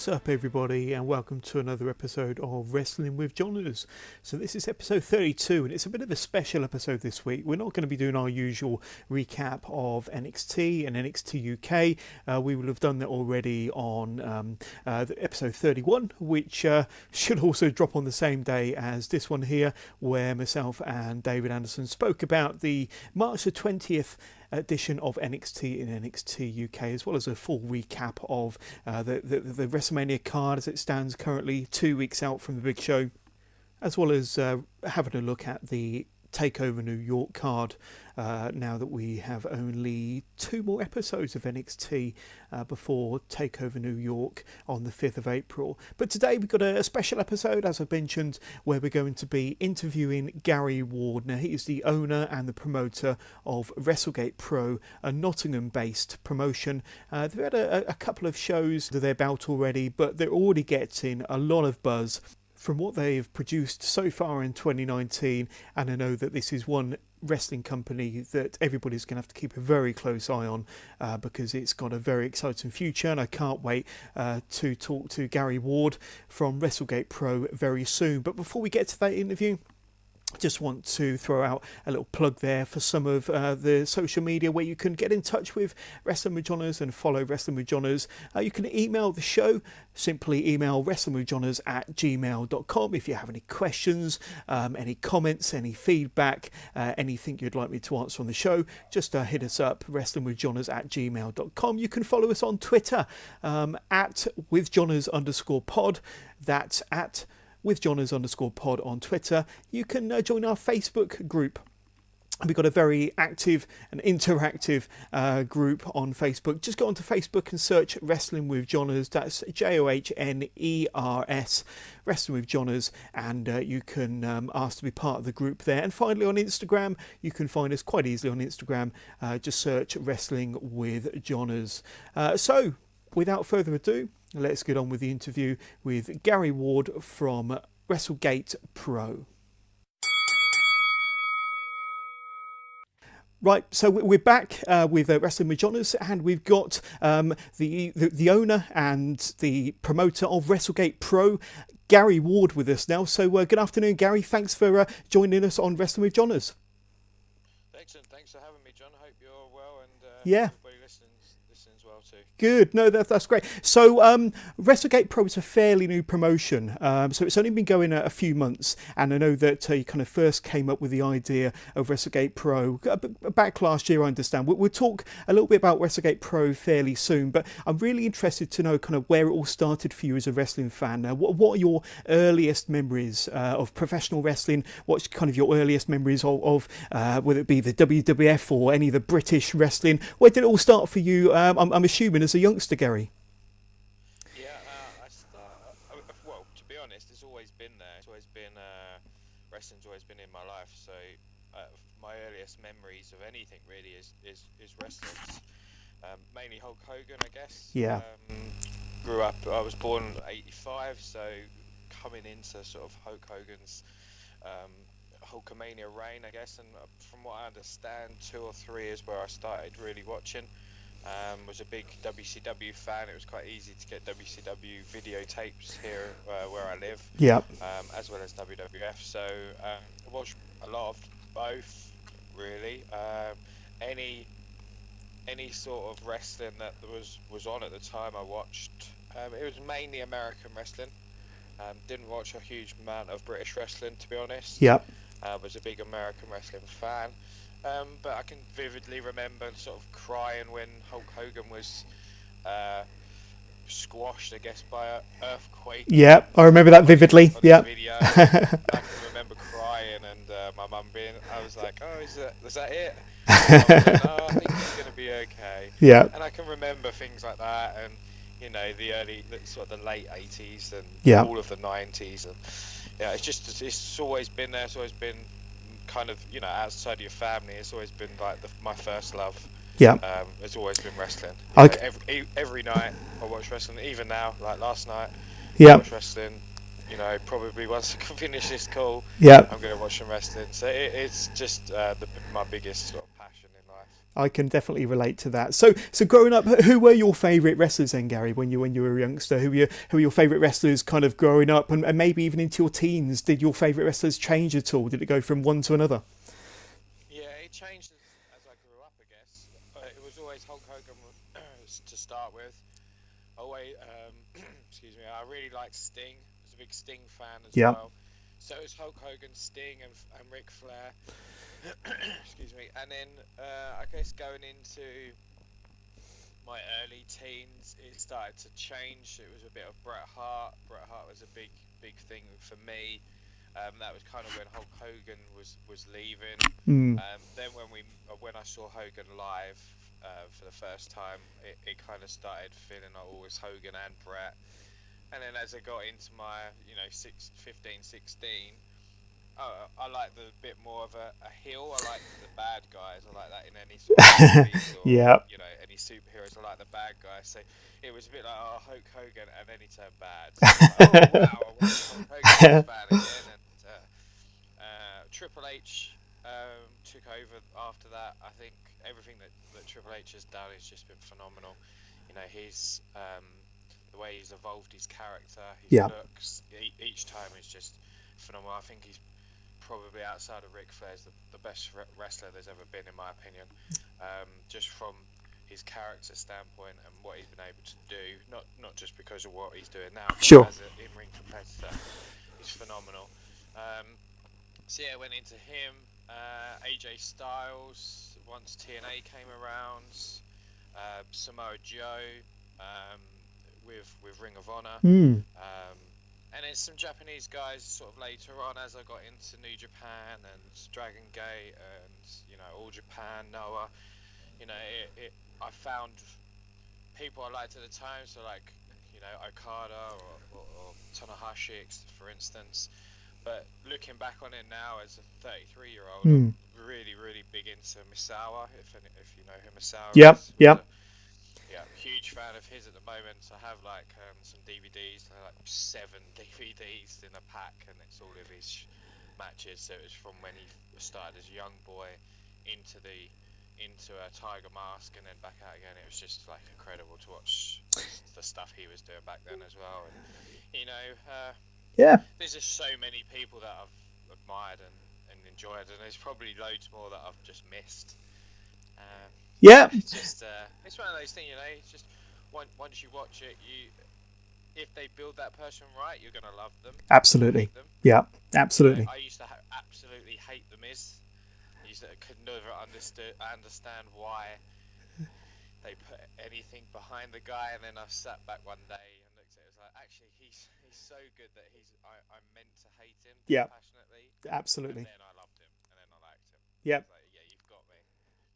What's up, everybody, and welcome to another episode of Wrestling with Johners. So this is episode 32, and it's a bit of a special episode this week. We're not going to be doing our usual recap of NXT and NXT UK. We will have done that already on episode 31, which should also drop on the same day as this one here, where myself and David Anderson spoke about the March the 20th edition of NXT in NXT UK, as well as a full recap of the WrestleMania card as it stands currently 2 weeks out from the big show, as well as having a look at the Takeover New York card now that we have only 2 more episodes of NXT before Takeover New York on the 5th of April. But today we've got a special episode, as I mentioned, where we're going to be interviewing Gary Ward. Now, he is the owner and the promoter of Wrestle Gate Pro, a Nottingham-based promotion. They've had a couple of shows to their belt already, but they're already getting a lot of buzz from what they've produced so far in 2019, and I know that this is one wrestling company that everybody's going to have to keep a very close eye on because it's got a very exciting future, and I can't wait to talk to Gary Ward from Wrestle Gate Pro very soon. But before we get to that interview, I just want to throw out a little plug there for some of the social media where you can get in touch with Wrestling with Johners and follow Wrestling with Johners. You can email the show. Simply email wrestlingwithjohners@gmail.com if you have any questions, any comments, any feedback, anything you'd like me to answer on the show. Just hit us up, wrestlingwithjohners@gmail.com. You can follow us on Twitter at withjohners_pod. That's at withjohners_pod on Twitter. You can join our Facebook group. We've got a very active and interactive group on Facebook. Just go onto Facebook and search Wrestling with Johners. That's JOHNERS, Wrestling with Johners, and you can ask to be part of the group there. And finally, on Instagram, you can find us quite easily on Instagram. Just search Wrestling with Johners. So, without further ado, let's get on with the interview with Gary Ward from Wrestle Gate Pro. Right, so we're back with Wrestling with Johners, and we've got the owner and the promoter of Wrestle Gate Pro, Gary Ward, with us now. So good afternoon, Gary. Thanks for joining us on Wrestling with Johners. Excellent. Thanks for having me, John. I hope you're well, and yeah. Everybody listens well too. Good. No, that's great. So Wrestle Gate Pro is a fairly new promotion. So it's only been going a few months. And I know that you kind of first came up with the idea of Wrestle Gate Pro back last year, I understand. We'll talk a little bit about Wrestle Gate Pro fairly soon. But I'm really interested to know kind of where it all started for you as a wrestling fan. What are your earliest memories of professional wrestling? What's kind of your earliest memories of whether it be the WWF or any of the British wrestling? Where did it all start for you? I'm assuming as a youngster, Gary. Yeah, well, to be honest, it's always been there. It's always been, wrestling's always been in my life. So my earliest memories of anything really is wrestling. Mainly Hulk Hogan, I guess. Yeah. Grew up, I was born in 85, so coming into sort of Hulk Hogan's Hulkamania reign, I guess, and from what I understand, 2 or 3 is where I started really watching. Was a big WCW fan. It was quite easy to get WCW videotapes here where I live, as well as WWF. So I watched a lot of both, really. Any sort of wrestling that was on at the time, I watched. It was mainly American wrestling. Didn't watch a huge amount of British wrestling, to be honest. Was a big American wrestling fan. But I can vividly remember sort of crying when Hulk Hogan was squashed, I guess, by an earthquake. Yeah, I remember that vividly. Yeah. Video. I can remember crying, and my mum I was like, "Oh, is that it?" And I was like, "No, I think it's gonna be okay." Yeah. And I can remember things like that, and the sort of the late 80s and all of the 90s, and it's always been there. It's always been kind of, outside of your family, it's always been like my first love. It's always been wrestling. Every night I watch wrestling, even now, like last night, I watch wrestling. Probably once I can finish this call, I'm going to watch some wrestling. So it's just my biggest sort of passion in life. I can definitely relate to that. So growing up, who were your favourite wrestlers then, Gary? When you were a youngster, who were your favourite wrestlers, kind of growing up, and maybe even into your teens? Did your favourite wrestlers change at all? Did it go from one to another? Yeah, it changed as I grew up, I guess. It was always Hulk Hogan to start with. Always, excuse me. I really liked Sting. I was a big Sting fan as Yeah. well. So it was Hulk Hogan, Sting, and Ric Flair. Excuse me. And then I guess going into my early teens, it started to change. It was a bit of Bret Hart. Bret Hart was a big thing for me. That was kind of when Hulk Hogan was leaving. Mm. Then when I saw Hogan live for the first time, it kind of started feeling like always Hogan and Bret. And then as I got into my 15, 16, I like the bit more of a heel. I like the bad guys. I like that in any sort of movies or Yeah. any superheroes. I like the bad guys. So it was a bit like Hulk Hogan, and then he turned bad. So I was like, oh wow, I want to be Hulk Hogan's fan again. And Triple H took over after that. I think everything that Triple H has done has just been phenomenal. He's the way he's evolved his character, his Yeah. looks. Each time is just phenomenal. I think he's probably outside of Ric Flair's the best wrestler there's ever been, in my opinion. Just from his character standpoint and what he's been able to do, not just because of what he's doing now, but Sure. as an in-ring competitor, he's phenomenal. So yeah, went into him, AJ Styles once TNA came around, Samoa Joe with Ring of Honor. Mm. And then some Japanese guys sort of later on as I got into New Japan and Dragon Gate and All Japan, Noah. I found people I liked at the time, so like Okada or Tanahashi, for instance. But looking back on it now as a 33-year-old, I'm really big into Misawa. If you know who Misawa Yep. is. Yep. Yeah, huge fan of his at the moment. I have like some DVDs, like 7 DVDs in a pack, and it's all of his matches. So it was from when he started as a young boy into a tiger mask and then back out again. It was just like incredible to watch the stuff he was doing back then as well. And Yeah. there's just so many people that I've admired and enjoyed, and there's probably loads more that I've just missed. Yeah. It's just it's one of those things, it's just once you watch it, if they build that person right, you're gonna love them. Absolutely. Them. Yeah. Absolutely. I used to absolutely hate the Miz. Could never understand why they put anything behind the guy, and then I sat back one day and looked at it. It was like, actually, he's so good that I'm meant to hate him passionately. Absolutely. And then I loved him, and then I liked him. Yeah. Like, yeah, you've got me.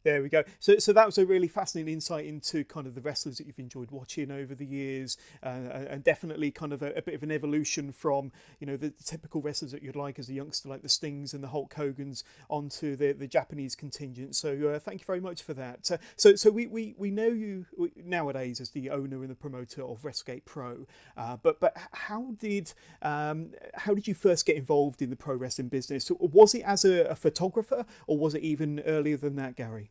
There we go. So that was a really fascinating insight into kind of the wrestlers that you've enjoyed watching over the years, and definitely kind of a bit of an evolution from the typical wrestlers that you'd like as a youngster, like the Stings and the Hulk Hogans, onto the Japanese contingent. So thank you very much for that. So we know you nowadays as the owner and the promoter of Wrestle Gate Pro, but how did you first get involved in the pro wrestling business? Was it as a photographer, or was it even earlier than that, Gary?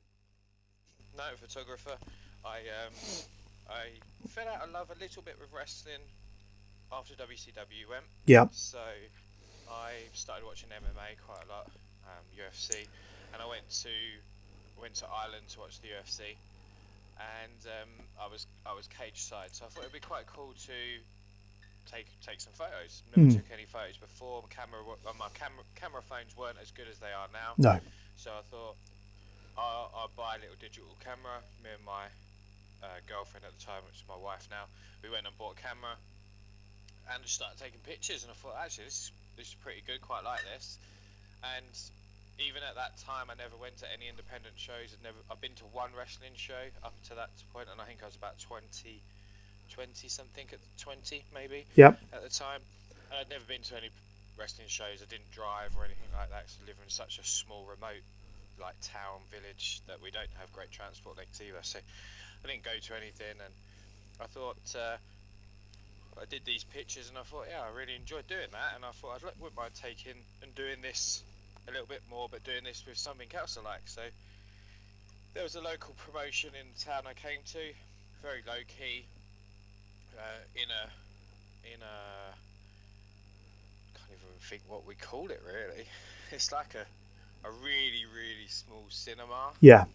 No, photographer. I fell out of love a little bit with wrestling after WCW went. Yeah. So I started watching MMA quite a lot, UFC, and I went to Ireland to watch the UFC, and I was cage side, so I thought it'd be quite cool to take some photos. Never took any photos before. My camera phones weren't as good as they are now. No. So I thought I'll buy a little digital camera. Me and my girlfriend at the time, which is my wife now, we went and bought a camera and just started taking pictures. And I thought, actually, this is pretty good. Quite like this. And even at that time, I never went to any independent shows. I've been to one wrestling show up to that point, and I think I was about 20 something at 20 maybe. Yep. At the time, and I'd never been to any wrestling shows. I didn't drive or anything like that. So I live in such a small, remote town village that we don't have great transport links either, so I didn't go to anything. And I thought I did these pictures, and I thought, yeah, I really enjoyed doing that, and I thought wouldn't mind taking and doing this a little bit more, but doing this with something else I like. So there was a local promotion in the town I came to, very low key, in a can't even think what we called it really. It's like a really really small cinema, Yeah. a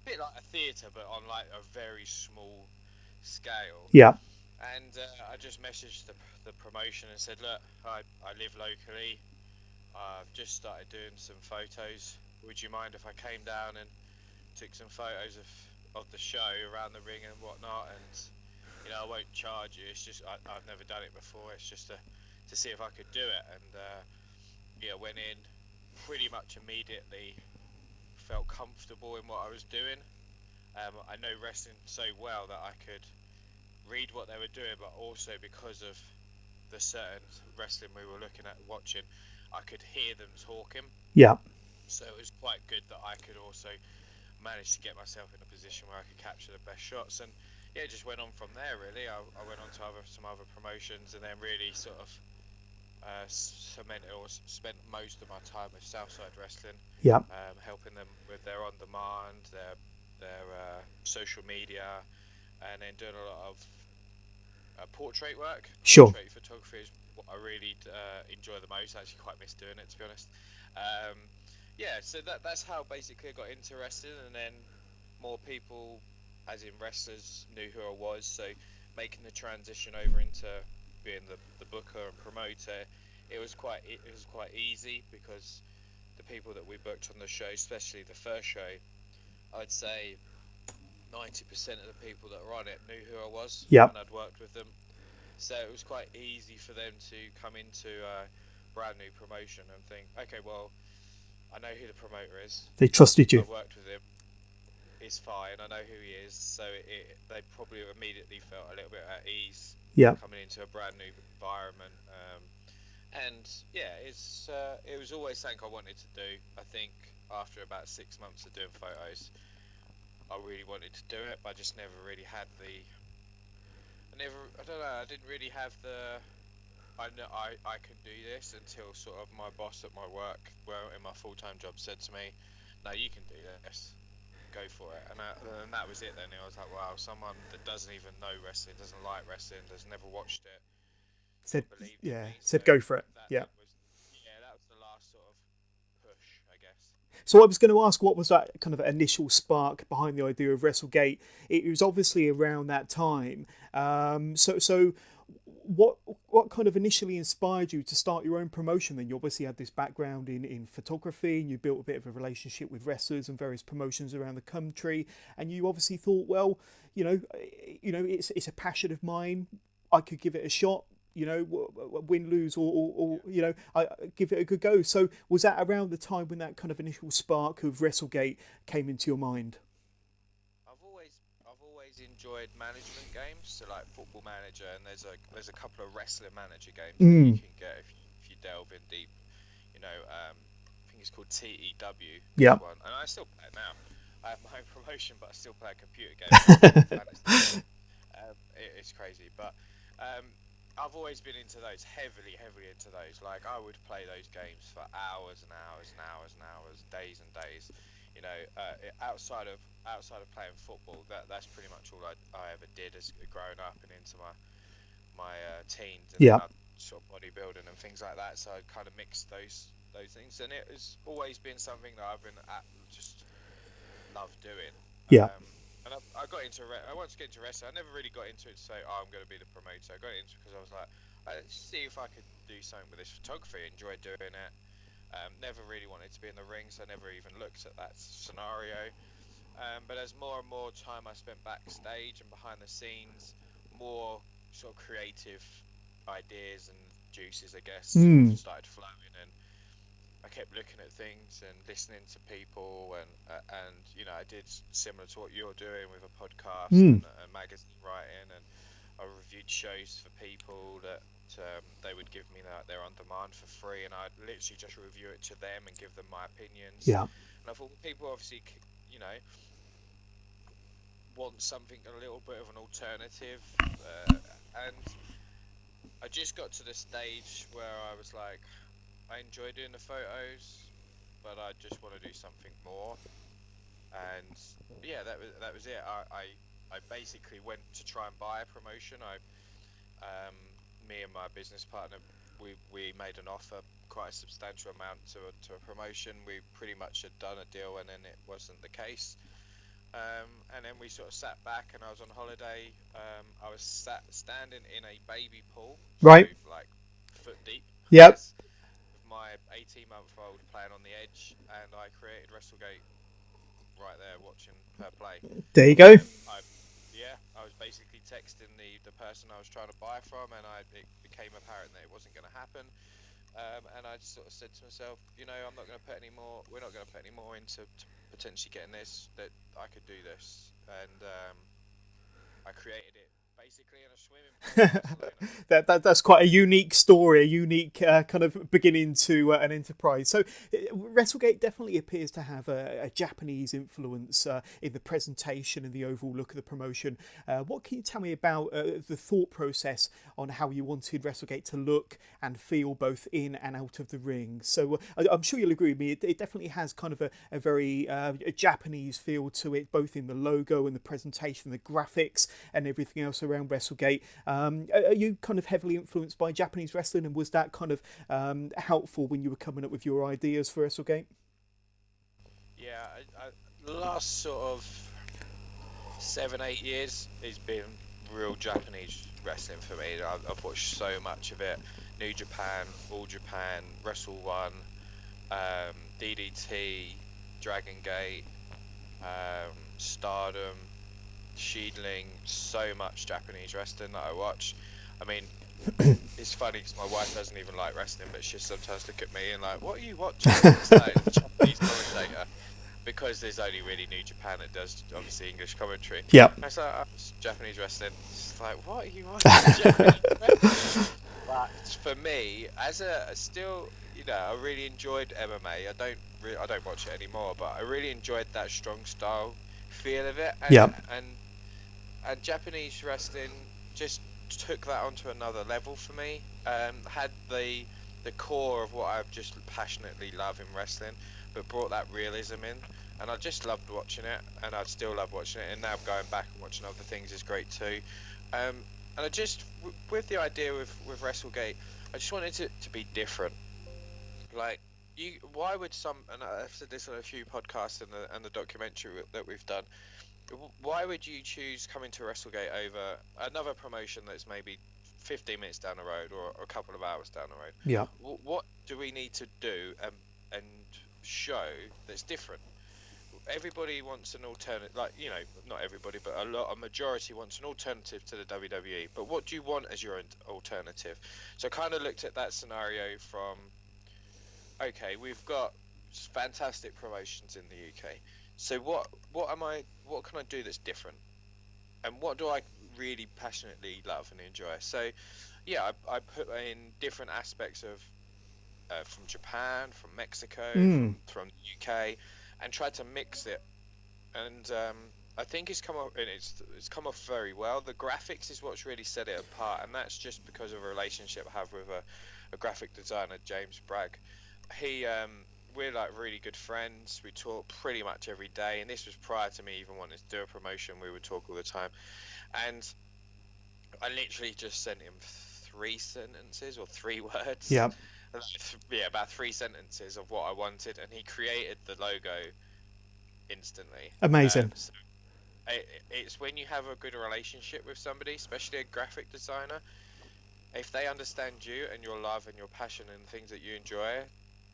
bit like a theatre, but on like a very small scale. Yeah. And I just messaged the promotion and said, look, I live locally. I've just started doing some photos. Would you mind if I came down and took some photos of the show around the ring and whatnot? And I won't charge you. It's just I've never done it before. It's just to see if I could do it. And went in pretty much immediately. Felt comfortable in what I was doing. I know wrestling so well that I could read what they were doing, but also because of the certain wrestling we were looking at watching, I could hear them talking. Yeah. So it was quite good that I could also manage to get myself in a position where I could capture the best shots. And yeah, it just went on from there really. I went on to some other promotions, and then really sort of cemented or spent most of my time with Southside Wrestling. Yeah. Helping them with their on-demand, their social media, and then doing a lot of portrait work. Sure. Portrait photography is what I really enjoy the most. I actually quite miss doing it, to be honest. So that's how basically I got interested, and then more people, as in wrestlers, knew who I was. So making the transition over into being the booker and promoter, it was quite easy, because the people that we booked on the show, especially the first show, I'd say 90% of the people that were on it knew who I was. Yep. And I'd worked with them. So it was quite easy for them to come into a brand new promotion and think, okay, well, I know who the promoter is. They trusted you. I've worked with him. It's fine. I know who he is. So they probably immediately felt a little bit at ease. Yeah. Coming into a brand new environment. And yeah, it was always something I wanted to do. I think after about 6 months of doing photos, I really wanted to do it, but I just never really had I don't know, I didn't really have I know I can do this, until sort of my boss at my work, well, in my full-time job, said to me, no, you can do this, go for it. And that was it then. I was like, wow, someone that doesn't even know wrestling, doesn't like wrestling, has never watched it, Said, believed yeah. in me. Said, So go for it. Yeah. that was the last sort of push, I guess. So I was going to ask, what was that kind of initial spark behind the idea of WrestleGate? It was obviously around that time. So what kind of initially inspired you to start your own promotion? Then you obviously had this background in photography, and you built a bit of a relationship with wrestlers and various promotions around the country, and you obviously thought, well, it's a passion of mine. I could give it a shot. Win, lose, or I give it a good go. So was that around the time when that kind of initial spark of WrestleGate came into your mind? I've always enjoyed management games, so like Football Manager, and there's a couple of wrestling manager games that you can get if you delve in deep. I think it's called TEW. Yeah. One, and I still play it now. I have my own promotion, but I still play a computer game. It's crazy, but I've always been into those, heavily into those. Like, I would play those games for hours and hours and hours and hours, days and days. Outside of playing football, that's pretty much all I ever did as growing up and into my teens, and Yeah. sort of bodybuilding and things like that. So I kind of mixed those things, and it has always been something that I've been just loved doing. Yeah. And I got into I wanted to get into wrestling. I never really got into it to say, oh, I'm going to be the promoter. I got into it because I was like, let's see if I could do something with this photography. Enjoyed doing it. Never really wanted to be in the ring, so I never even looked at that scenario. But as more and more time I spent backstage and behind the scenes, more sort of creative ideas and juices, I guess, started flowing, and I kept looking at things and listening to people, and I did similar to what you're doing with a podcast and magazine writing, and I reviewed shows for people that they would give me their on demand for free, and I'd literally just review it to them and give them my opinions. Yeah. And I thought people obviously, want something a little bit of an alternative, and I just got to the stage where I was like, I enjoy doing the photos, but I just want to do something more. and yeah, that was it. I basically went to try and buy a promotion. Um, Me and my business partner, we made an offer, quite a substantial amount to a promotion. We pretty much had done a deal, and then it wasn't the case. And then we sort of sat back, and I was on holiday. I was standing in a baby pool, so Right. like foot deep, I Yep. guess, with my 18-month-old playing on the edge, and I created WrestleGate right there watching her play. There you go. I was basically texting the person I was trying to buy from, and it became apparent that it wasn't going to happen. And I just sort of said to myself, I'm not going to put any more. We're not going to put any more into potentially getting this. That I could do this, and I created it basically in a swimming pool in Barcelona. That's quite a unique story, a unique kind of beginning to an enterprise. So, WrestleGate definitely appears to have a Japanese influence in the presentation and the overall look of the promotion. What can you tell me about the thought process on how you wanted WrestleGate to look and feel both in and out of the ring? So, I'm sure you'll agree with me. It definitely has kind of a very a Japanese feel to it, both in the logo and the presentation, the graphics, and everything else around WrestleGate. Are you kind of heavily influenced by Japanese wrestling, and was that kind of helpful when you were coming up with your ideas for WrestleGate? Yeah, the last sort of 7-8 years has been real Japanese wrestling for me. I've watched so much of it. New Japan, All Japan, Wrestle One, DDT, Dragon Gate, Stardom, Sheedling. So much Japanese wrestling that I watch. I mean, it's funny because my wife doesn't even like wrestling, but she sometimes look at me and like, "What are you watching?" It's like Japanese commentator, because there's only really New Japan that does obviously English commentary. Yeah. And it's like, it's Japanese wrestling. It's like, what are you watching? Japanese wrestling? But for me, as a still, I really enjoyed MMA. I don't watch it anymore, but I really enjoyed that strong style feel of it, Yeah. and Japanese wrestling just took that onto another level for me. Had the core of what I just passionately love in wrestling, but brought that realism in, and I just loved watching it, and I still love watching it. And now going back and watching other things is great too. And I just, with the idea with WrestleGate, I just wanted it to be different. Like, why would and I've said this on a few podcasts and the documentary that we've done. Why would you choose coming to WrestleGate over another promotion that's maybe 15 minutes down the road or a couple of hours down the road? Yeah. What do we need to do and show that's different? Everybody wants an alternative, like, not everybody, but a majority wants an alternative to the WWE. But what do you want as your alternative? So I kind of looked at that scenario from, okay, we've got fantastic promotions in the UK. So what can I do that's different? And what do I really passionately love and enjoy? So yeah, I put in different aspects of from Japan, from Mexico, from the UK, and tried to mix it. And I think it's come off, and it's come off very well. The graphics is what's really set it apart, and that's just because of a relationship I have with a graphic designer, James Bragg. We're like really good friends. We talk pretty much every day, and this was prior to me even wanting to do a promotion. We would talk all the time, and I literally just sent him 3 sentences or 3 words. Yeah. Yeah, about 3 sentences of what I wanted, and he created the logo instantly. Amazing. So it's when you have a good relationship with somebody, especially a graphic designer, if they understand you and your love and your passion and things that you enjoy,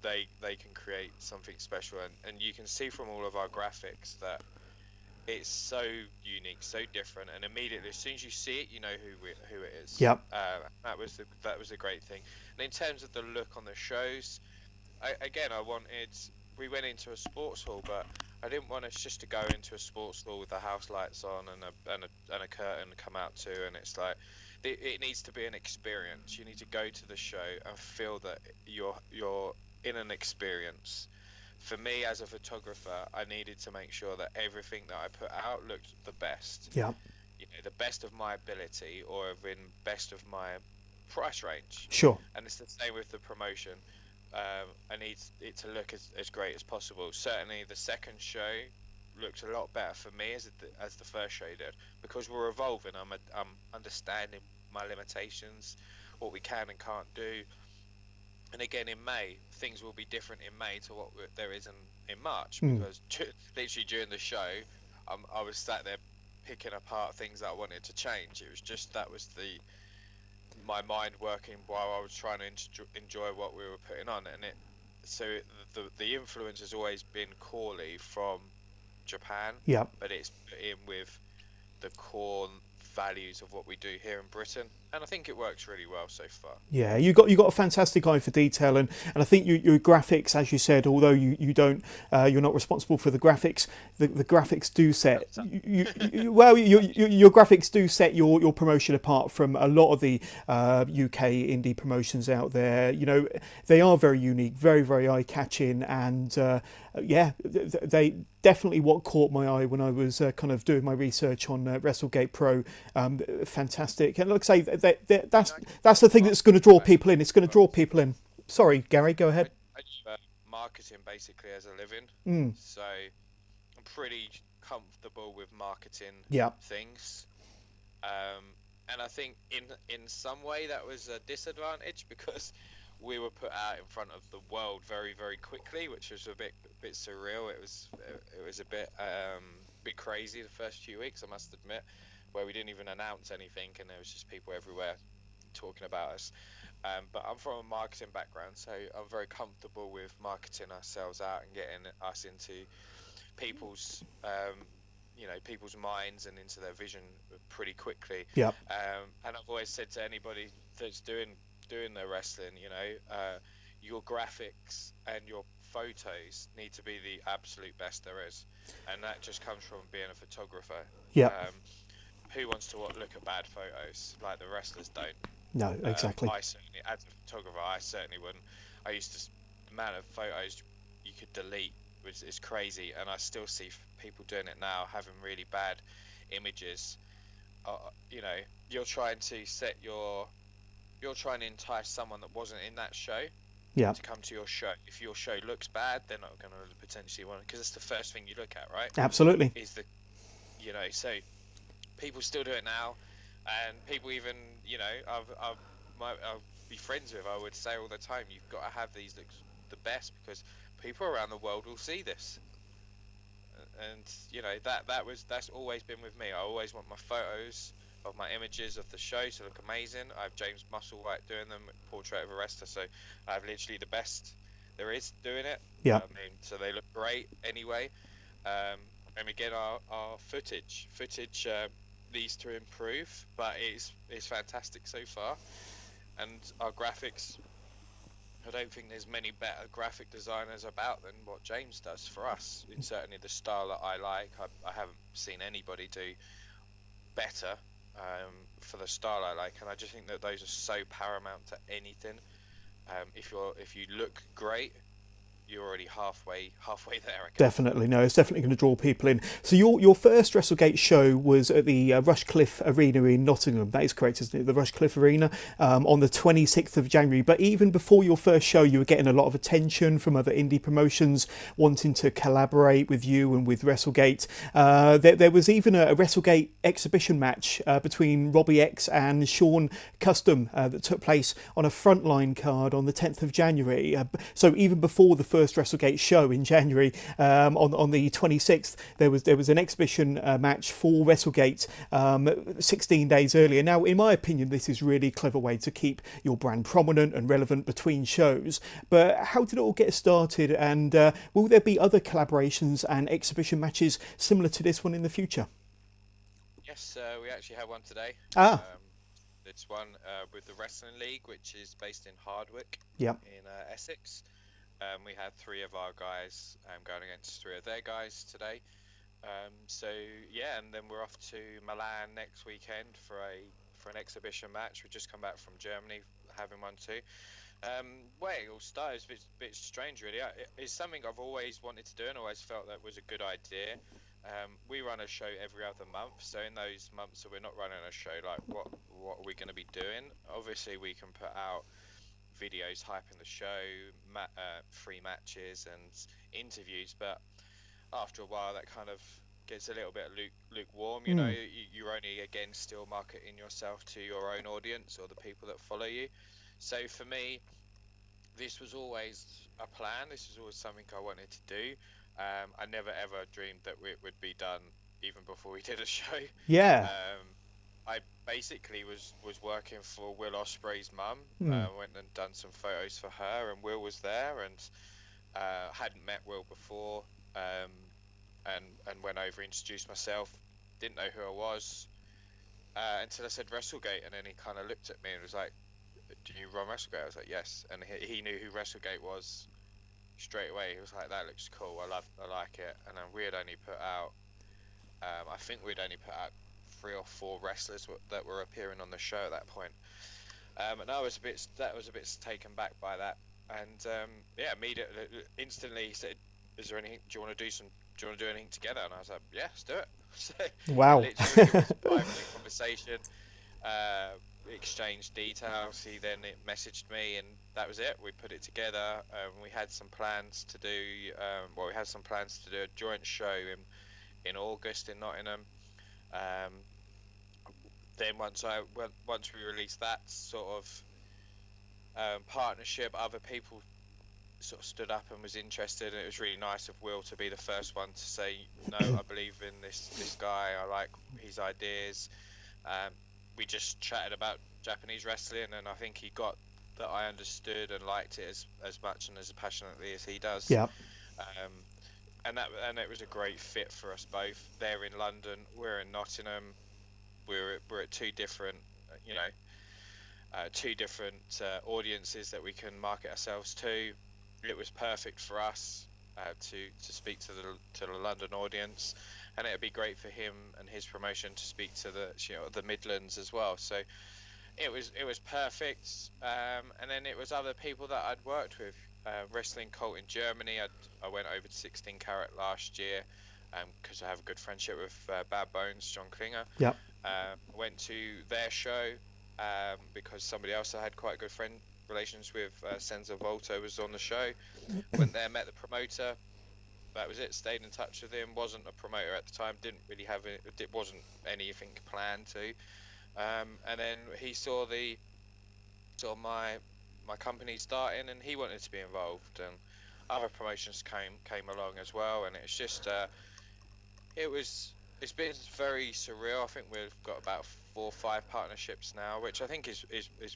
they can create something special. And you can see from all of our graphics that it's so unique, so different, and immediately as soon as you see it, you know who it is. Yep. That was the great thing. And in terms of the look on the shows, we went into a sports hall, but I didn't want us just to go into a sports hall with the house lights on and a curtain come out to, and it's like it needs to be an experience. You need to go to the show and feel that you're in an experience. For me as a photographer, I needed to make sure that everything that I put out looked the best. Yeah. The best of my ability, or in best of my price range. Sure. And it's the same with the promotion. I need it to look as great as possible. Certainly the second show looked a lot better for me as the first show did, because we're evolving. I'm understanding my limitations, what we can and can't do. And again, in May, things will be different in May to what there is in March, because literally during the show, I was sat there picking apart things that I wanted to change. It was just that was my mind working while I was trying to enjoy what we were putting on, and the influence has always been Corley from Japan, but it's put in with the core values of what we do here in Britain, and I think it works really well so far. Yeah, you got a fantastic eye for detail, and I think your graphics, as you said, although you don't you're not responsible for the graphics, the graphics do set your graphics do set your promotion apart from a lot of the UK indie promotions out there. You know, they are very unique, very eye catching, and they definitely what caught my eye when I was kind of doing my research on Wrestle Gate Pro. Fantastic, and like I say, that's the thing that's going to draw people in. It's going to draw people in. Sorry, Gary, go ahead. I do marketing basically as a living, so I'm pretty comfortable with marketing things. And I think in some way that was a disadvantage, because we were put out in front of the world very quickly, which was a bit surreal. It was a bit crazy the first few weeks, I must admit, where we didn't even announce anything and there was just people everywhere talking about us. But I'm from a marketing background, so I'm very comfortable with marketing ourselves out and getting us into people's people's minds and into their vision pretty quickly. And I've always said to anybody that's doing the wrestling, your graphics and your photos need to be the absolute best there is, and that just comes from being a photographer. Who wants to look at bad photos? Like, the wrestlers don't. No, exactly. I certainly, as a photographer, I certainly wouldn't. I used to, the amount of photos you could delete is crazy, and I still see people doing it now, having really bad images. You're trying to entice someone that wasn't in that show to come to your show. If your show looks bad, they're not going to potentially want it, because it's the first thing you look at, right? Absolutely. So people still do it now, and people even, I'll be friends with, I would say all the time, you've got to have these look the best, because people around the world will see this. And that's always been with me. I always want my photos of my images of the show to look amazing. I have James Musselwhite doing them, Portrait of a Wrestler, so I have literally the best there is doing it. So they look great anyway. And again, our footage needs to improve, but it's fantastic so far. And our graphics, I don't think there's many better graphic designers about than what James does for us. In certainly the style that I like, I haven't seen anybody do better for the style I like, and I just think that those are so paramount to anything. If you look great, you're already halfway there, I guess. Definitely, no, it's definitely going to draw people in. So your first WrestleGate show was at the Rushcliffe Arena in Nottingham. That is correct, isn't it? The Rushcliffe Arena on the 26th of January. But even before your first show, you were getting a lot of attention from other indie promotions wanting to collaborate with you and with WrestleGate. There was even a WrestleGate exhibition match between Robbie X and Sean Custom that took place on a frontline card on the 10th of January. So even before the first WrestleGate show in January, on the 26th, there was an exhibition match for WrestleGate 16 days earlier. Now, in my opinion, this is really a clever way to keep your brand prominent and relevant between shows. But how did it all get started, and will there be other collaborations and exhibition matches similar to this one in the future? Yes, we actually have one today. It's one with the Wrestling League, which is based in Hardwick in Essex. We had 3 of our guys going against 3 of their guys today. And then we're off to Milan next weekend for an exhibition match. We've just come back from Germany having one too. Where it all started is a bit strange, really. It's something I've always wanted to do and always felt that was a good idea. We run a show every other month, so in those months that we're not running a show, like what are we going to be doing? Obviously, we can put out videos hyping the show, free matches and interviews, but after a while that kind of gets a little bit lukewarm. Mm. You're only again still marketing yourself to your own audience or the people that follow you. So for me, this was always a plan. This was always something I wanted to do. I never ever dreamed that it would be done even before we did a show. Yeah. I basically was working for Will Ospreay's mum. Mm. Went and done some photos for her, and Will was there, and hadn't met Will before, and went over, introduced myself, didn't know who I was until I said WrestleGate, and then he kind of looked at me and was like, "Do you run WrestleGate?" I was like, "Yes," and he knew who WrestleGate was straight away. He was like, "That looks cool. I like it." And then we had only put out, I think we'd only put out 3 or 4 wrestlers that were appearing on the show at that point. And I was a bit taken back by that. And yeah, immediately, instantly he said, "Is there anything? Do you want to do anything together?" And I was like, "Yeah, let's do it." So Wow. it literally was a 5-minute conversation. Exchanged details. He then messaged me, and that was it. We put it together. We had some plans to do. We had some plans to do a joint show in August in Nottingham. Then once we released that sort of partnership, other people sort of stood up and was interested, and it was really nice of Will to be the first one to say, "No, I believe in this guy. I like his ideas." We just chatted about Japanese wrestling, and I think he got that I understood and liked it as much and as passionately as he does. Yeah. And it was a great fit for us both. They're in London, we're in Nottingham. We're at two different, audiences that we can market ourselves to. It was perfect for us to speak to the London audience, and it'd be great for him and his promotion to speak to the Midlands as well. So it was perfect. And then it was other people that I'd worked with. Wrestling Cult in Germany. I went over to 16 Carat last year because I have a good friendship with Bad Bones, John Klinger. Yep. Went to their show because somebody else I had quite good relations with, Senzo Volto, was on the show. Went there, met the promoter. That was it. Stayed in touch with him. Wasn't a promoter at the time. Didn't really have it. It wasn't anything planned to. And then he saw my company starting, and he wanted to be involved, and other promotions came along as well, and it's just it's been very surreal. I think we've got about 4 or 5 partnerships now, which I think is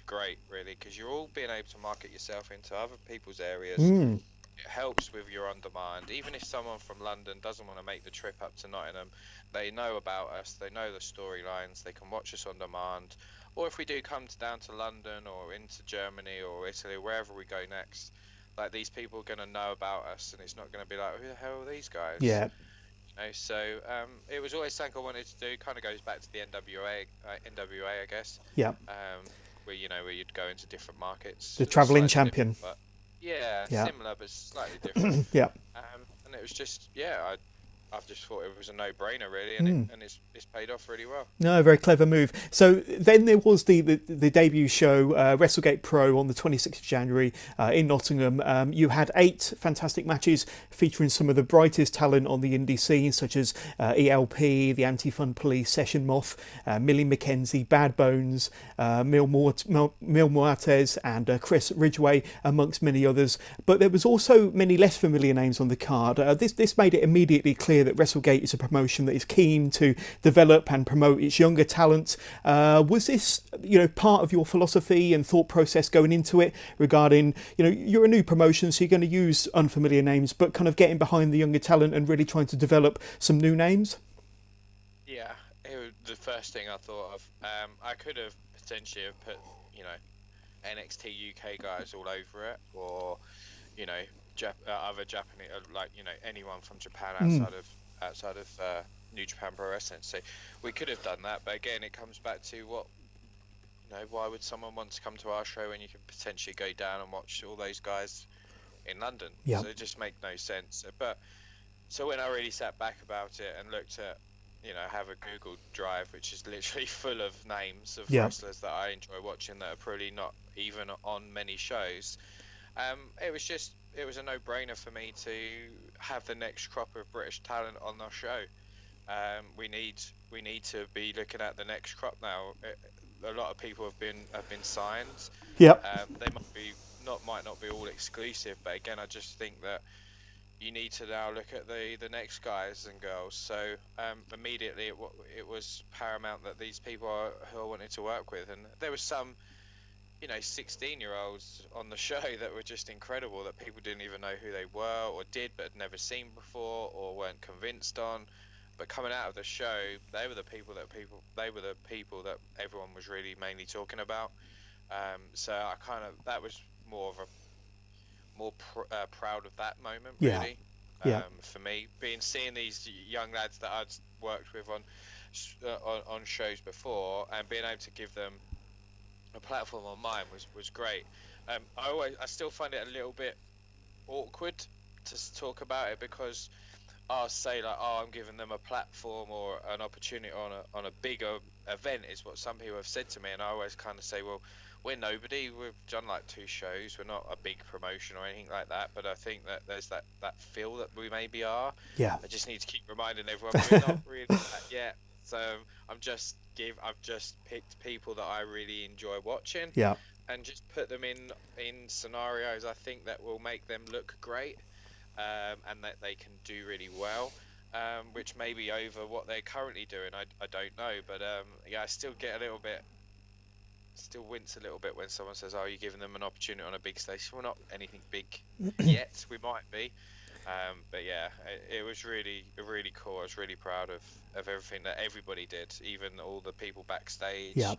great, really, because you're all being able to market yourself into other people's areas. Mm. It helps with your on demand. Even if someone from London doesn't want to make the trip up to Nottingham, they know about us, they know the storylines, they can watch us on demand. Or if we do come down to London or into Germany or Italy, wherever we go next, like, these people are going to know about us, and it's not going to be like, "Who the hell are these guys?" Yeah. So it was always something I wanted to do. Kind of goes back to the NWA, I guess. Yeah. Where you'd go into different markets. The travelling champion. But yeah, Yeah. similar but slightly different. Yeah. And it was just, I've just thought it was a no-brainer, really, and it's paid off really well. No, very clever move. So then there was the debut show, WrestleGate Pro, on the 26th of January in Nottingham. You had 8 fantastic matches featuring some of the brightest talent on the indie scene, such as ELP, the Anti-Fun Police, Session Moth, Millie McKenzie, Bad Bones, Mil Muertes, and Chris Ridgway, amongst many others. But there was also many less familiar names on the card. This made it immediately clear that WrestleGate is a promotion that is keen to develop and promote its younger talent. Was this, part of your philosophy and thought process going into it regarding, you're a new promotion, so you're going to use unfamiliar names, but kind of getting behind the younger talent and really trying to develop some new names? Yeah, it was the first thing I thought of. I could have potentially have put, NXT UK guys all over it, or, other Japanese, anyone from Japan outside of New Japan Pro Wrestling. So we could have done that, but again, it comes back to why would someone want to come to our show when you can potentially go down and watch all those guys in London? Yeah. So it just made no sense. But so when I really sat back about it and looked at, I have a Google Drive which is literally full of names of wrestlers that I enjoy watching that are probably not even on many shows. It was a no-brainer for me to have the next crop of British talent on our show. We need to be looking at the next crop now. A lot of people have been signed. Yep. They might not be all exclusive, but again, I just think that you need to now look at the next guys and girls. So immediately it was paramount that these people are who I wanted to work with, and there was some 16-year-olds on the show that were just incredible, that people didn't even know who they were or did but had never seen before or weren't convinced on. But coming out of the show, they were the people that everyone was really mainly talking about. So that was more of a proud of that moment, Yeah. really. Yeah. For me, seeing these young lads that I'd worked with on shows before, and being able to give them a platform on mine was great. I still find it a little bit awkward to talk about it, because I'll say like, oh, I'm giving them a platform or an opportunity on a bigger event, is what some people have said to me, and I always kind of say, well, we're nobody. We've done like 2 shows. We're not a big promotion or anything like that. But I think that there's that feel that we maybe are. Yeah. I just need to keep reminding everyone we're not really that yet. So I've just picked people that I really enjoy watching. Yeah. And just put them in scenarios I think that will make them look great. And that they can do really well, which may be over what they're currently doing. I don't know, but I still wince a little bit when someone says, "Oh, you're giving them an opportunity on a big stage." We're not anything big yet. We might be, but yeah, it was really cool. I was really proud of everything that everybody did, even all the people backstage. Yeah.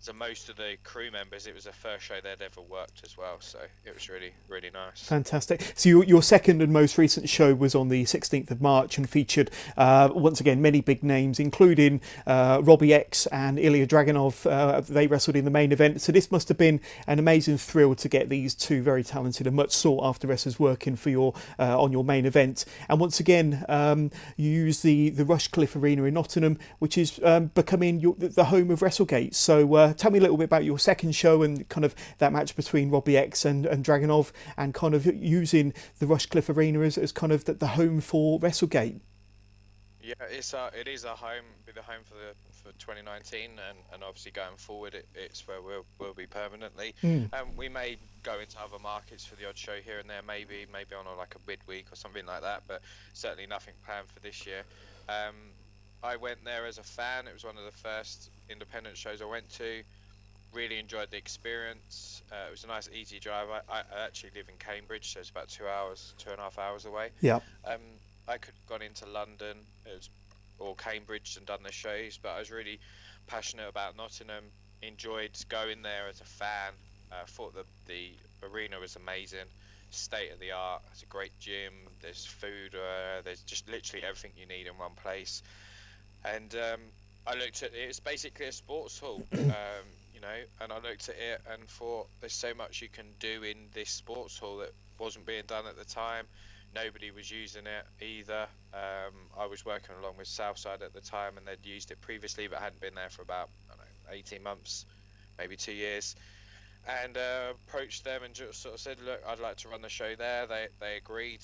So most of the crew members, it was the first show they'd ever worked as well, so it was really nice. Fantastic. So your second and most recent show was on the 16th of March and featured, once again, many big names, including Robbie X and Ilya Dragunov. They wrestled in the main event. So this must have been an amazing thrill to get these two very talented and much sought after wrestlers working for your on your main event. And once again, you use the Rushcliffe Arena in Nottingham, which is becoming the home of Wrestle Gate. So tell me a little bit about your second show and kind of that match between Robbie X and Dragunov, and kind of using the Rushcliffe Arena as kind of the home for Wrestle Gate. Yeah, it is our home, be the home for 2019, and obviously going forward, it's where we'll be permanently. We may go into other markets for the odd show here and there, maybe on like a midweek or something like that, but certainly nothing planned for this year. I went there as a fan. It was one of the first independent shows I went to. Really enjoyed the experience. It was a nice, easy drive. I actually live in Cambridge, so it's about 2.5 hours away. Yeah. I could have gone into London or Cambridge and done the shows, but I was really passionate about Nottingham. Enjoyed going there as a fan. Thought that the arena was amazing, state of the art. It's a great gym. There's food. There's just literally everything you need in one place. And I looked at it. It's basically a sports hall, and I looked at it and thought, there's so much you can do in this sports hall that wasn't being done at the time. Nobody was using it either. I was working along with Southside at the time, and they'd used it previously, but hadn't been there for about 18 months, maybe 2 years. And approached them and just sort of said, look, I'd like to run the show there. They agreed.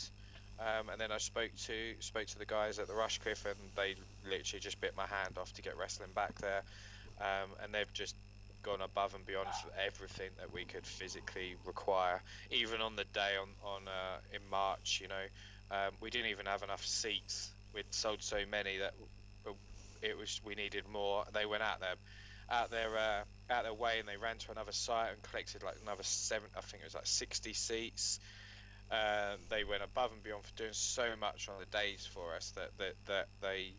And then I spoke to the guys at the Rushcliffe, and they literally just bit my hand off to get wrestling back there. And they've just gone above and beyond for everything that we could physically require. Even on the day in March, we didn't even have enough seats. We'd sold so many that we needed more. They went out their way, and they ran to another site and collected like another 60 seats. They went above and beyond for doing so much on the days for us that they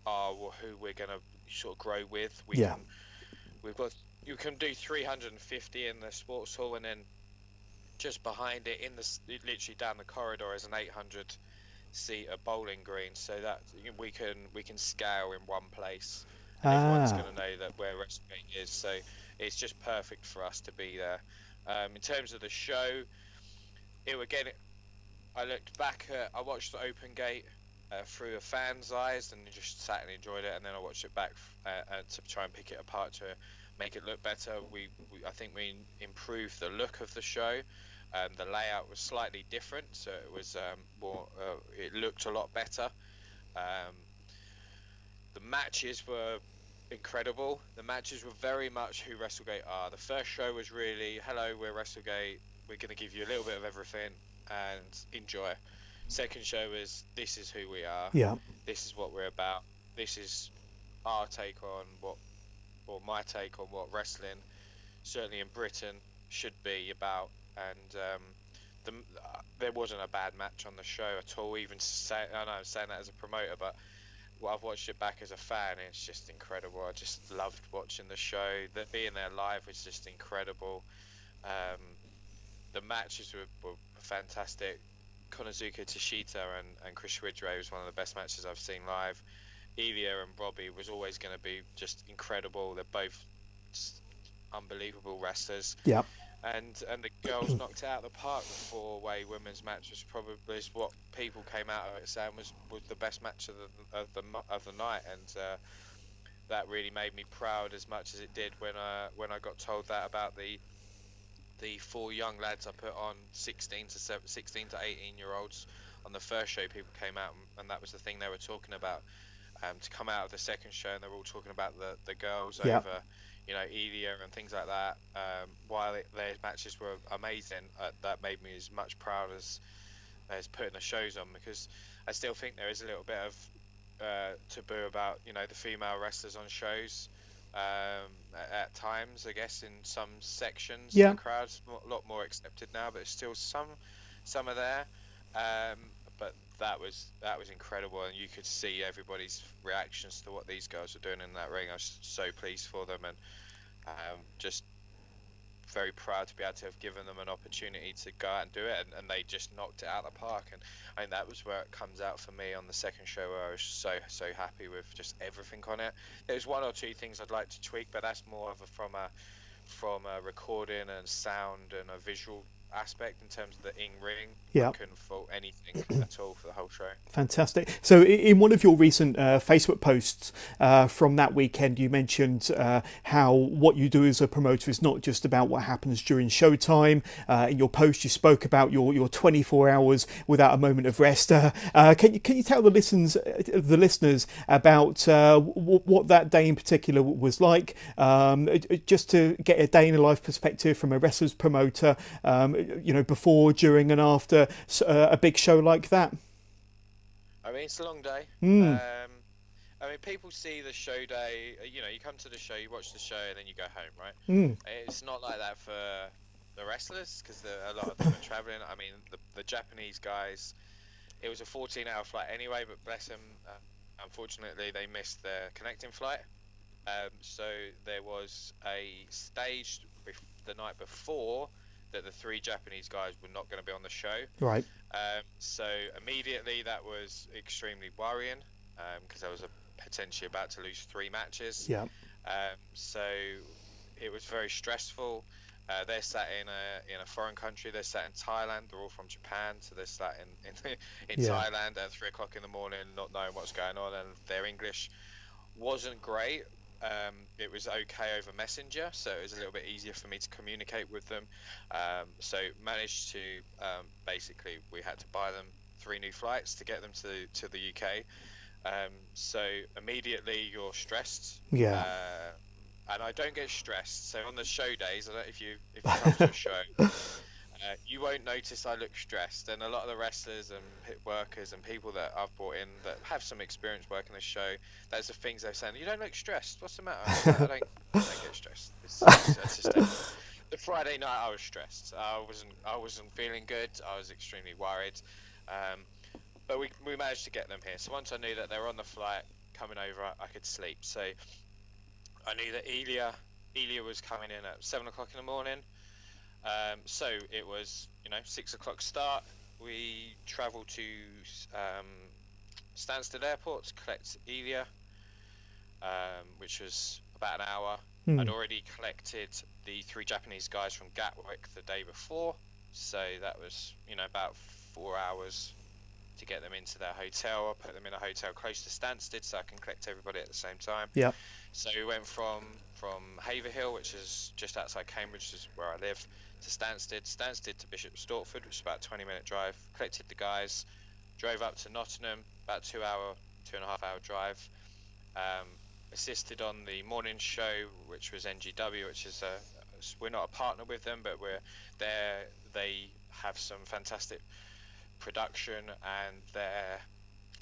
are who we're going to sort of grow with. You can do 350 in the sports hall, and then just behind it, literally down the corridor, is an 800-seater bowling green, so that we can scale in one place. And everyone's going to know that where Wrestle Gate is, so it's just perfect for us to be there. In terms of the show, I looked back I watched the Open Gate through a fan's eyes, and just sat and enjoyed it, and then I watched it back to try and pick it apart to make it look better. I think we improved the look of the show. The layout was slightly different, so it was more. It looked a lot better. Um, the matches were incredible. The matches were very much who WrestleGate are. The first show was really, hello, we're WrestleGate. We're going to give you a little bit of everything and enjoy. Second show was, this is who we are. Yeah. This is what we're about. This is our take on what, or my take on what wrestling, certainly in Britain, should be about. And there wasn't a bad match on the show at all. I know I'm saying that as a promoter, but I've watched it back as a fan. It's just incredible. I just loved watching the show. That being there live was just incredible. The matches were fantastic. Konosuke Tashita and Chris Ridgway was one of the best matches I've seen live. Ilya and Robbie was always going to be just incredible. They're both just unbelievable wrestlers. Yeah. And the girls knocked it out of the park. The four-way women's match was probably what people came out of it saying was the best match of the night, and that really made me proud as much as it did when I got told that about the four young lads I put on, 16 to 18-year-olds on the first show. People came out and that was the thing they were talking about. To come out of the second show and they're all talking about the girls over, Ilya and things like that. While their matches were amazing, that made me as much proud as putting the shows on, because I still think there is a little bit of taboo about the female wrestlers on shows at times. I guess in some sections of the crowd's a lot more accepted now, but still some are there. But that was incredible, and you could see everybody's reactions to what these girls were doing in that ring. I was so pleased for them, and just very proud to be able to have given them an opportunity to go out and do it, and they just knocked it out of the park. And I think that was where it comes out for me on the second show, where I was so happy with just everything on it. There's one or two things I'd like to tweak, but that's more of from a recording and sound and a visual aspect. In terms of the in-ring, I couldn't fault anything at all for the whole show. Fantastic. So in one of your recent Facebook posts from that weekend, you mentioned how what you do as a promoter is not just about what happens during showtime. In your post, you spoke about your 24 hours without a moment of rest. Can you tell the listeners about what that day in particular was like, just to get a day in the life perspective from a wrestler's promoter, before, during and after a big show like that? I mean, it's a long day. I mean, people see the show day, you come to the show, you watch the show, and then you go home, right? It's not like that for the wrestlers, because a lot of them are traveling. I mean, the Japanese guys, it was a 14-hour flight anyway, but bless them, unfortunately, they missed their connecting flight. So there was a stage the night before that the three Japanese guys were not going to be on the show. Right. So immediately that was extremely worrying, because I was potentially about to lose 3 matches. Yeah. So it was very stressful. They're sat in a foreign country. They're sat in Thailand. They're all from Japan, so they're sat in Thailand at 3 o'clock in the morning, not knowing what's going on, and their English wasn't great. It was okay over Messenger, so it was a little bit easier for me to communicate with them. So managed to basically, we had to buy them 3 new flights to get them to the UK. So immediately you're stressed. Yeah. And I don't get stressed. So on the show days, I don't, if you come to a show, you won't notice I look stressed. And a lot of the wrestlers and pit workers and people that I've brought in that have some experience working the show, those are things they're saying. You don't look stressed. What's the matter? I don't get stressed. It's just the Friday night I was stressed. I wasn't feeling good. I was extremely worried. But we managed to get them here. So once I knew that they were on the flight coming over, I could sleep. So I knew that Ilya was coming in at 7 o'clock in the morning. So it was 6 o'clock start. We travelled to Stansted Airport to collect Ilya, which was about an hour. I'd already collected the 3 Japanese guys from Gatwick the day before, so that was about 4 hours to get them into their hotel. I put them in a hotel close to Stansted so I can collect everybody at the same time. Yeah. So we went from Haverhill, which is just outside Cambridge, which is where I live, to Stansted to Bishop Stortford, which is about a 20-minute drive. Collected the guys, drove up to Nottingham, about 2.5 hour drive. Assisted on the morning show, which was NGW, which is we're not a partner with them, but we're there. They have some fantastic production, and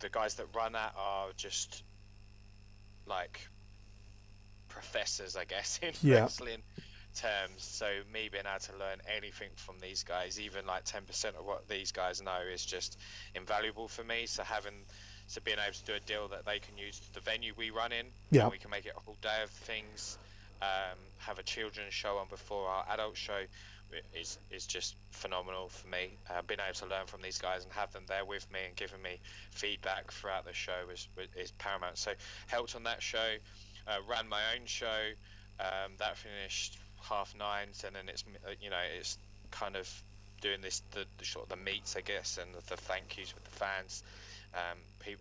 the guys that run that are just like professors, I guess, in wrestling terms. So me being able to learn anything from these guys, even like 10% of what these guys know, is just invaluable for me. So being able to do a deal that they can use the venue we run in, and we can make it a whole day of things, have a children's show on before our adult show, is just phenomenal for me. Being able to learn from these guys and have them there with me and giving me feedback throughout the show is paramount. So helped on that show, ran my own show, that finished 9:30, and then it's kind of doing the sort of the meets, I guess, and the thank yous with the fans.